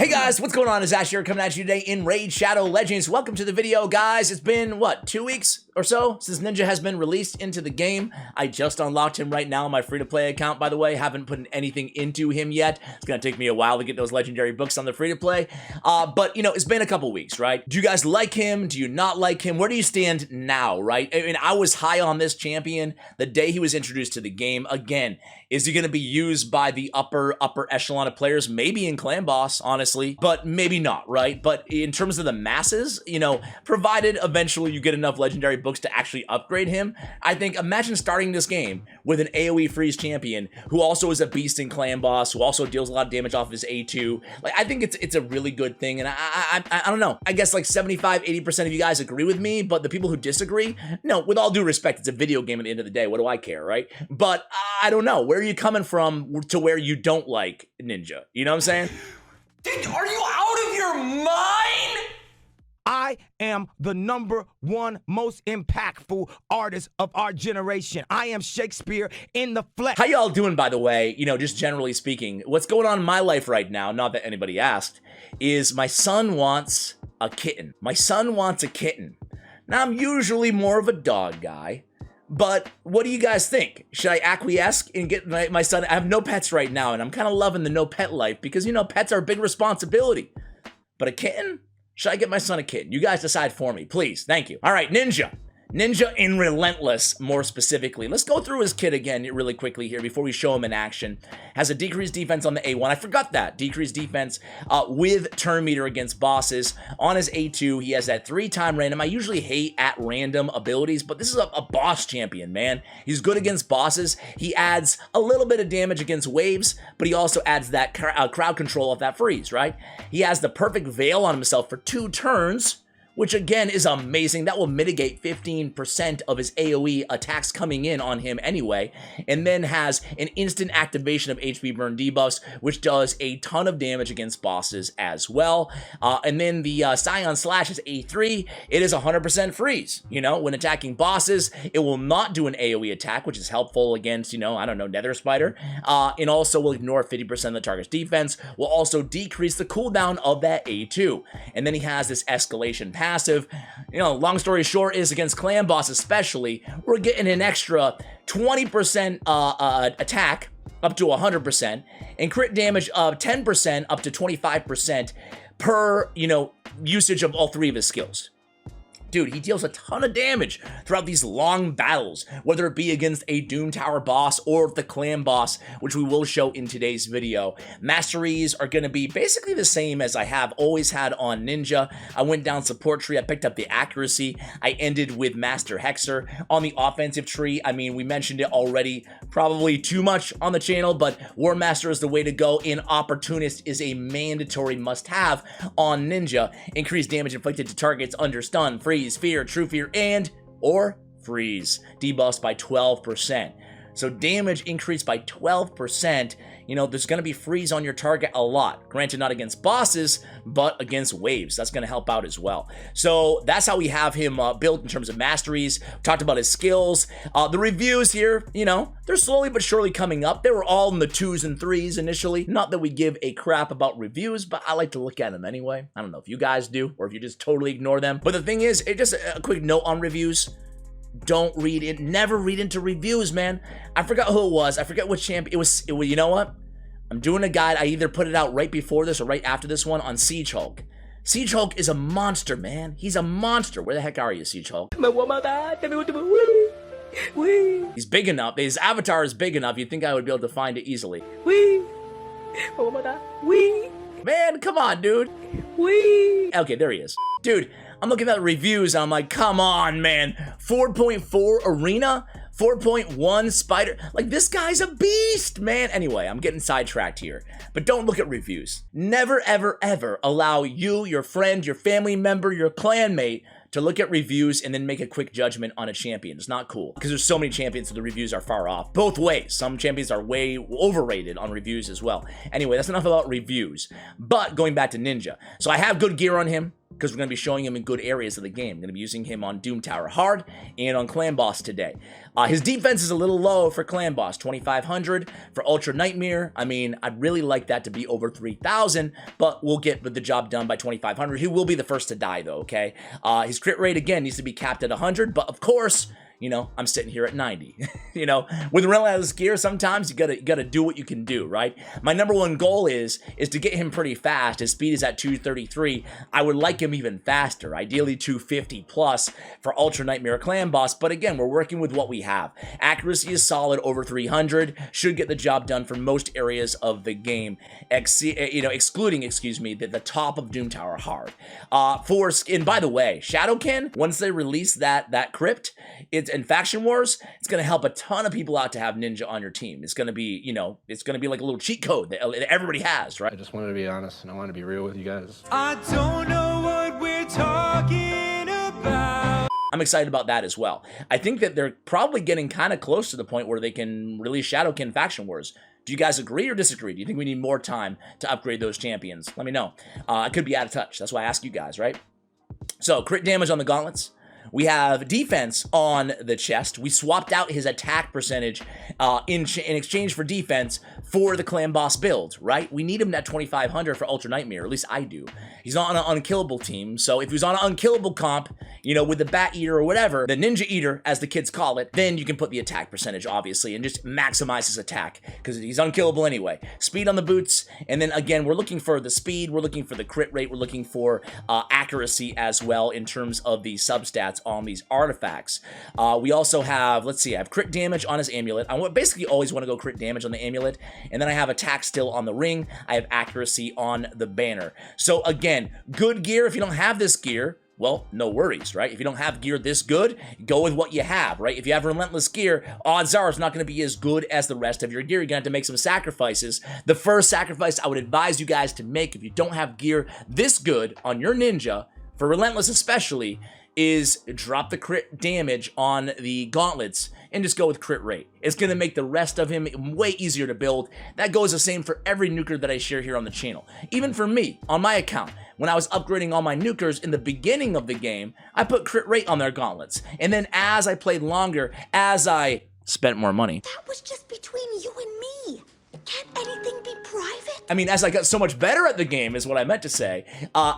Hey guys, what's going on? It's Ash here coming at you today in Raid Shadow Legends. Welcome to the video, guys. It's been, what, 2 weeks or so since Ninja has been released into the game. I just unlocked him right now on my free-to-play account, by the way. Haven't put anything into him yet. It's going to take me a while to get those legendary books on the free-to-play. But, you know, it's been a couple weeks, right? Do you guys like him? Do you not like him? Where do you stand now, right? I mean, I was high on this champion the day he was introduced to the game. Again, is he going to be used by the upper echelon of players? Maybe in Clan Boss, honestly, but maybe not, right? But in terms of the masses, you know, provided eventually you get enough legendary books to actually upgrade him, I think imagine starting this game with an AoE freeze champion who also is a beast in Clan Boss, who also deals a lot of damage off his A2. Like, I think it's a really good thing, and I don't know. I guess like 75-80% of you guys agree with me, but the people who disagree, no, with all due respect, it's a video game at the end of the day. What do I care, right? But I don't know. Where are you coming from to where you don't like Ninja? You know what I'm saying? Dude, are you out of your mind? I am the #1 most impactful artist of our generation. I am Shakespeare in the flesh. How y'all doing, by the way? You know, just generally speaking, what's going on in my life right now, not that anybody asked, is my son wants a kitten. My son wants a kitten. Now, I'm usually more of a dog guy, but what do you guys think? Should I acquiesce and get my son? I have no pets right now, and I'm kind of loving the no pet life because, you know, pets are a big responsibility. But a kitten? Should I get my son a kitten? You guys decide for me, please. Thank you. All right, Ninja. Ninja in Relentless, more specifically. Let's go through his kit again really quickly here before we show him in action. Has a decreased defense on the A1. I forgot that. Decreased defense with turn meter against bosses. On his A2, he has that 3-time random. I usually hate at random abilities, but this is a boss champion, man. He's good against bosses. He adds a little bit of damage against waves, but he also adds that crowd control of that freeze, right? He has the perfect veil on himself for 2 turns, which again is amazing. That will mitigate 15% of his AoE attacks coming in on him anyway, and then has an instant activation of HP burn debuffs, which does a ton of damage against bosses as well. And then the Scion Slash is A3. It is 100% freeze. You know, when attacking bosses, it will not do an AoE attack, which is helpful against, you know, I don't know, Nether Spider. And also will ignore 50% of the target's defense, will also decrease the cooldown of that A2. And then he has this escalation passive. You know, long story short is against Clan Boss especially, we're getting an extra 20% attack up to 100% and crit damage of 10% up to 25% per, you know, usage of all 3 of his skills. Dude, he deals a ton of damage throughout these long battles, whether it be against a Doom Tower boss or the Clan Boss, which we will show in today's video. Masteries are going to be basically the same as I have always had on Ninja. I went down support tree, I picked up the accuracy, I ended with Master Hexer. On the offensive tree, I mean, we mentioned it already, probably too much on the channel, but War Master is the way to go, and Opportunist is a mandatory must-have on Ninja. Increased damage inflicted to targets under stun, freeze, fear, true fear, and or freeze. Debuffs by 12%. So damage increased by 12%. You know, there's going to be freeze on your target a lot. Granted, not against bosses, but against waves. That's going to help out as well. So that's how we have him built in terms of masteries. We talked about his skills. The reviews here, you know, they're slowly but surely coming up. They were all in the 2s and 3s initially. Not that we give a crap about reviews, but I like to look at them anyway. I don't know if you guys do or if you just totally ignore them. But the thing is, just a quick note on reviews. Don't read it. Never read into reviews, man. I forgot who it was. I forget which champion. It was, you know what? I'm doing a guide. I either put it out right before this or right after this one on Siege Hulk. Siege Hulk is a monster, man. He's a monster. Where the heck are you, Siege Hulk? He's big enough. His avatar is big enough. You'd think I would be able to find it easily. Man, come on, dude. Okay, there he is. Dude, I'm looking at the reviews and I'm like, come on, man. 4.4 Arena? 4.1 Spider? Like, this guy's a beast, man. Anyway, I'm getting sidetracked here. But don't look at reviews. Never, ever, ever allow you, your friend, your family member, your clanmate to look at reviews and then make a quick judgment on a champion. It's not cool because there's so many champions so the reviews are far off. Both ways. Some champions are way overrated on reviews as well. Anyway, that's enough about reviews. But going back to Ninja. So I have good gear on him. because we're going to be showing him in good areas of the game. I'm going to be using him on Doom Tower Hard and on Clan Boss today. His defense is a little low for Clan Boss, 2,500. For Ultra Nightmare, I mean, I'd really like that to be over 3,000, but we'll get the job done by 2,500. He will be the first to die, though, okay? His crit rate, again, needs to be capped at 100, but of course, you know, I'm sitting here at 90. You know, with Relentless gear, sometimes you gotta do what you can do, right? My number one goal is to get him pretty fast. His speed is at 233. I would like him even faster, ideally 250 plus for Ultra Nightmare Clan Boss, but again, we're working with what we have. Accuracy is solid, over 300, should get the job done for most areas of the game, excluding, the top of Doom Tower Hard. And by the way, Shadowkin, once they release that crypt, it's in Faction Wars, it's going to help a ton of people out to have Ninja on your team. It's going to be, you know, it's going to be like a little cheat code that everybody has, right? I just wanted to be honest and I wanted to be real with you guys. I don't know what we're talking about. I'm excited about that as well. I think that they're probably getting kind of close to the point where they can release Shadowkin Faction Wars. Do you guys agree or disagree? Do you think we need more time to upgrade those champions? Let me know. I could be out of touch. That's why I ask you guys, right? So, crit damage on the gauntlets. We have defense on the chest. We swapped out his attack percentage in exchange for defense for the Clan Boss build, right? We need him at 2,500 for Ultra Nightmare, or at least I do. He's not on an unkillable team, so if he was on an unkillable comp, you know, with the Bat Eater or whatever, the Ninja Eater, as the kids call it, then you can put the attack percentage, obviously, and just maximize his attack, because he's unkillable anyway. Speed on the boots, and then again, we're looking for the speed, we're looking for the crit rate, we're looking for accuracy as well in terms of the substats on these artifacts. We also have, let's see, I have crit damage on his amulet. I basically always want to go crit damage on the amulet, and then I have attack still on the ring. I have accuracy on the banner. So again, good gear. If you don't have this gear, well, no worries, right? If you don't have gear this good, go with what you have, right? If you have Relentless gear, odds are it's not going to be as good as the rest of your gear. You're going to have to make some sacrifices. The first sacrifice I would advise you guys to make if you don't have gear this good on your ninja, for Relentless especially, is drop the crit damage on the gauntlets and just go with crit rate. It's going to make the rest of him way easier to build. That goes the same for every nuker that I share here on the channel. Even for me, on my account, when I was upgrading all my nukers in the beginning of the game, I put crit rate on their gauntlets. And then as I played longer, as I spent more money. That was just between you and me. Can't anything be private? I mean, as I got so much better at the game, is what I meant to say,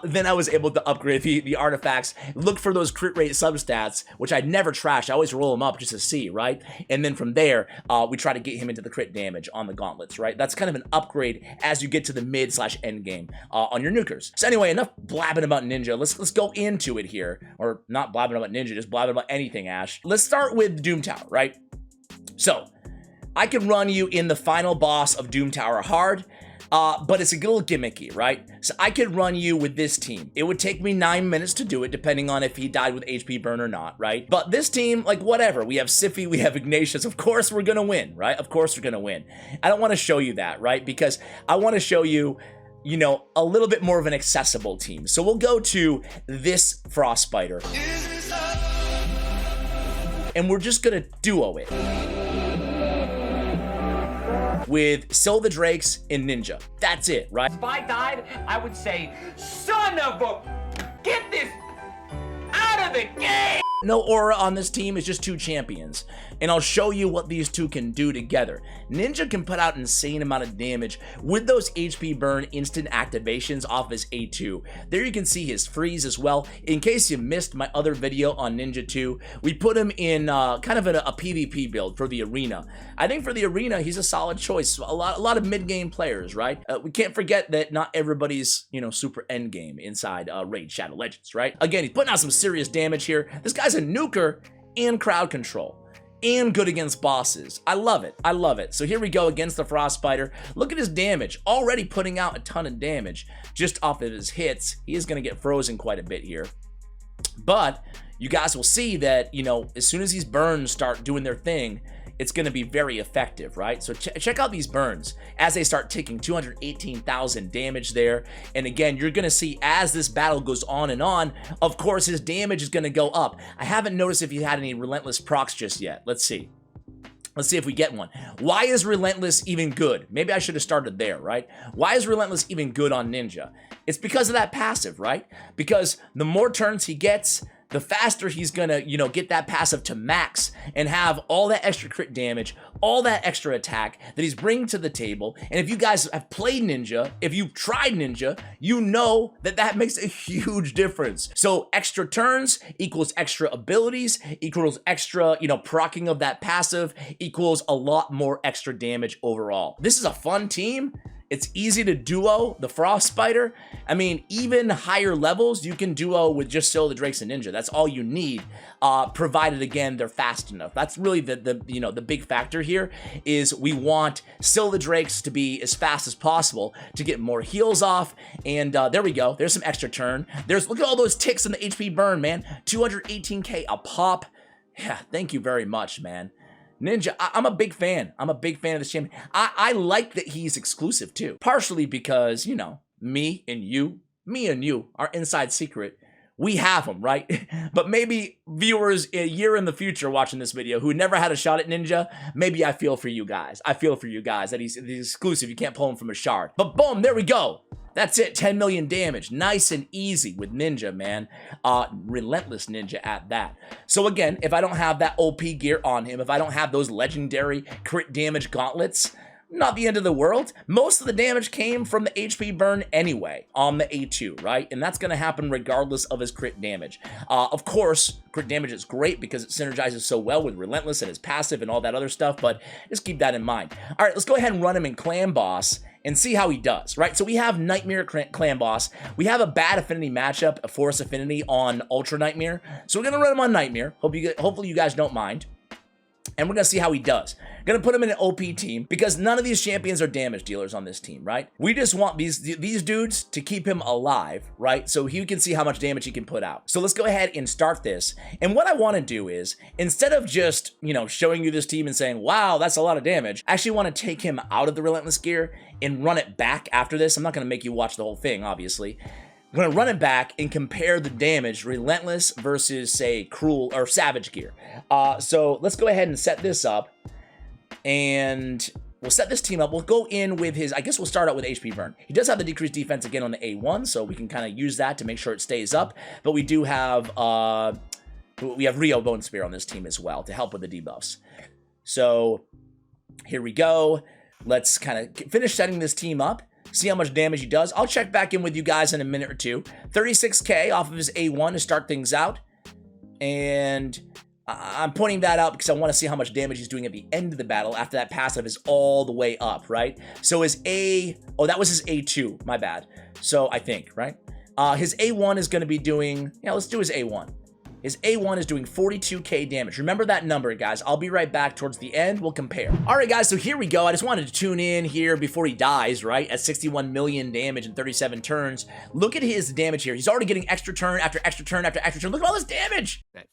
then I was able to upgrade the artifacts, look for those crit rate substats, which I'd never trash. I always roll them up just to see, right? And then from there, we try to get him into the crit damage on the gauntlets, right? That's kind of an upgrade as you get to the mid/end game on your nukers. So anyway, enough blabbing about Ninja. Let's go into it here. Or not blabbing about Ninja, just blabbing about anything, Ash. Let's start with Doom Tower, right? So, I can run you in the final boss of Doom Tower Hard, but it's a little gimmicky, right? So I could run you with this team. It would take me 9 minutes to do it, depending on if he died with HP burn or not, right? But this team, like whatever, we have Siffy, we have Ignatius, of course we're gonna win, right? Of course we're gonna win. I don't wanna show you that, right? Because I wanna show you, you know, a little bit more of an accessible team. So we'll go to this Frostbiter. And we're just gonna duo it with Sill the Drakes and Ninja. That's it, right? If I died, I would say, son of a... Get this out of the game! No aura on this team, is just two champions. And I'll show you what these two can do together. Ninja can put out an insane amount of damage with those HP burn instant activations off his A2. There you can see his freeze as well. In case you missed my other video on Ninja 2, we put him in kind of a PvP build for the arena. I think for the arena, he's a solid choice. A lot of mid-game players, right? We can't forget that not everybody's, you know, super endgame inside Raid Shadow Legends, right? Again, he's putting out some serious damage here. This guy's a nuker and crowd control. And good against bosses. I love it. I love it. So here we go against the Frostbiter. Look at his damage. Already putting out a ton of damage just off of his hits. He is going to get frozen quite a bit here. But you guys will see that, you know, as soon as these burns start doing their thing, it's going to be very effective, right? So check out these burns as they start taking 218,000 damage there. And again, you're going to see as this battle goes on and on, of course, his damage is going to go up. I haven't noticed if he had any Relentless procs just yet. Let's see. Let's see if we get one. Why is Relentless even good? Maybe I should have started there, right? Why is Relentless even good on Ninja? It's because of that passive, right? Because the more turns he gets, the faster he's gonna, get that passive to max and have all that extra crit damage, all that extra attack that he's bringing to the table. And if you guys have played Ninja, if you've tried Ninja, you know that that makes a huge difference. So extra turns equals extra abilities, equals extra, proccing of that passive, equals a lot more extra damage overall. This is a fun team. It's easy to duo the Frost Spider. I mean, even higher levels, you can duo with just Scylla the Drakes and Ninja. That's all you need, provided, again, they're fast enough. That's really the big factor here is we want Scylla the Drakes to be as fast as possible to get more heals off. And there we go. There's some extra turn. Look at all those ticks in the HP burn, man. 218k a pop. Yeah, thank you very much, man. Ninja, I'm a big fan. I'm a big fan of this champion. I like that he's exclusive too. Partially because, me and you, our inside secret, we have him, right? But maybe viewers a year in the future watching this video who never had a shot at Ninja, maybe I feel for you guys. I feel for you guys that he's exclusive. You can't pull him from a shard. But boom, there we go. That's it, 10 million damage. Nice and easy with Ninja, man. Relentless Ninja at that. So again, if I don't have that OP gear on him, if I don't have those legendary crit damage gauntlets, not the end of the world. Most of the damage came from the HP burn anyway on the A2, right? And that's going to happen regardless of his crit damage. Of course, crit damage is great because it synergizes so well with Relentless and his passive and all that other stuff, but just keep that in mind. All right, let's go ahead and run him in Clan Boss and see how he does, right? So we have Nightmare Clan Boss. We have a bad affinity matchup, a Force Affinity on Ultra Nightmare. So we're going to run him on Nightmare. Hopefully you guys don't mind. And we're going to see how he does. Going to put him in an OP team because none of these champions are damage dealers on this team, right? We just want these dudes to keep him alive, right? So he can see how much damage he can put out. So let's go ahead and start this. And what I want to do is, instead of just, showing you this team and saying, wow, that's a lot of damage, I actually want to take him out of the Relentless gear and run it back after this. I'm not going to make you watch the whole thing, obviously. I'm going to run it back and compare the damage Relentless versus, say, Cruel or Savage gear. So let's go ahead and set this up. And we'll set this team up. We'll go in with his, I guess we'll start out with HP burn. He does have the decreased defense again on the A1, so we can kind of use that to make sure it stays up. But we do have, Rio Bone Spear on this team as well to help with the debuffs. So here we go. Let's kind of finish setting this team up. See how much damage he does. I'll check back in with you guys in a minute or two. 36k off of his A1 to start things out. And I'm pointing that out because I want to see how much damage he's doing at the end of the battle after that passive is all the way up, right? So his that was his A2, my bad. So I think, right? His A1 is going to be doing, let's do his A1. His A1 is doing 42k damage. Remember that number, guys. I'll be right back towards the end. We'll compare. All right, guys, so here we go. I just wanted to tune in here before he dies, right? At 61 million damage in 37 turns. Look at his damage here. He's already getting extra turn after extra turn after extra turn. Look at all this damage. That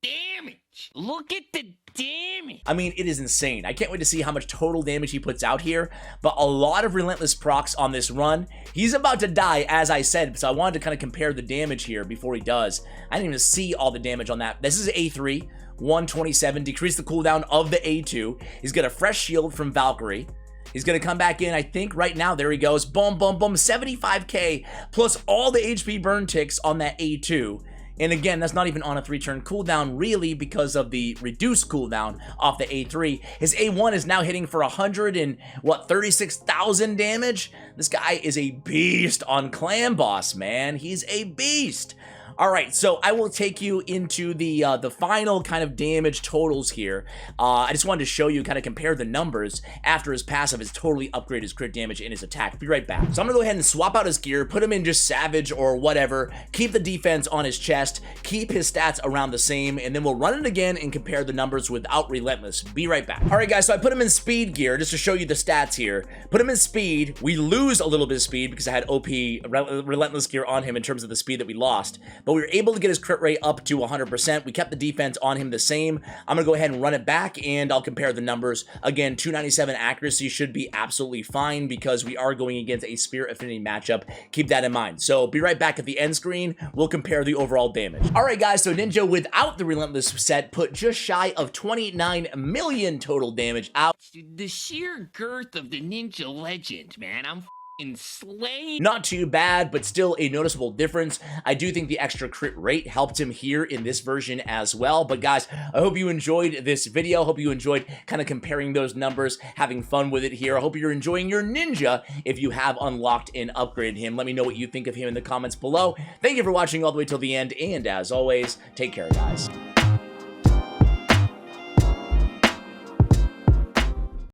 damage. Look at the damage. I mean, it is insane. I can't wait to see how much total damage he puts out here, but a lot of Relentless procs on this run. He's about to die, as I said, so I wanted to kind of compare the damage here before he does. I didn't even see all the damage on that. This is A3, 127, decrease the cooldown of the A2. He's got a fresh shield from Valkyrie. He's going to come back in, I think, right now. There he goes. Boom, boom, boom. 75k plus all the HP burn ticks on that A2. And again, that's not even on a 3-turn cooldown, really, because of the reduced cooldown off the A3. His A1 is now hitting for 36,000 damage. This guy is a beast on Clan Boss, man. He's a beast. All right, so I will take you into the final kind of damage totals here. I just wanted to show you, kind of compare the numbers after his passive has totally upgraded his crit damage and his attack. Be right back. So I'm gonna go ahead and swap out his gear, put him in just Savage or whatever, keep the defense on his chest, keep his stats around the same, and then we'll run it again and compare the numbers without Relentless. Be right back. All right, guys, so I put him in speed gear just to show you the stats here. Put him in speed. We lose a little bit of speed because I had OP Relentless gear on him in terms of the speed that we lost. But but we were able to get his crit rate up to 100%. We kept the defense on him the same. I'm going to go ahead and run it back, and I'll compare the numbers. Again, 297 accuracy should be absolutely fine because we are going against a Spirit Affinity matchup. Keep that in mind. So be right back at the end screen. We'll compare the overall damage. All right, guys, so Ninja without the Relentless set put just shy of 29 million total damage out. The sheer girth of the Ninja Legend, man. I'm f***ing slaying. Not too bad, but still a noticeable difference. I do think the extra crit rate helped him here in this version as well. But guys, I hope you enjoyed this video. I hope you enjoyed kind of comparing those numbers, having fun with it here. I hope you're enjoying your Ninja if you have unlocked and upgraded him. Let me know what you think of him in the comments below. Thank you for watching all the way till the end, and as always, take care, guys.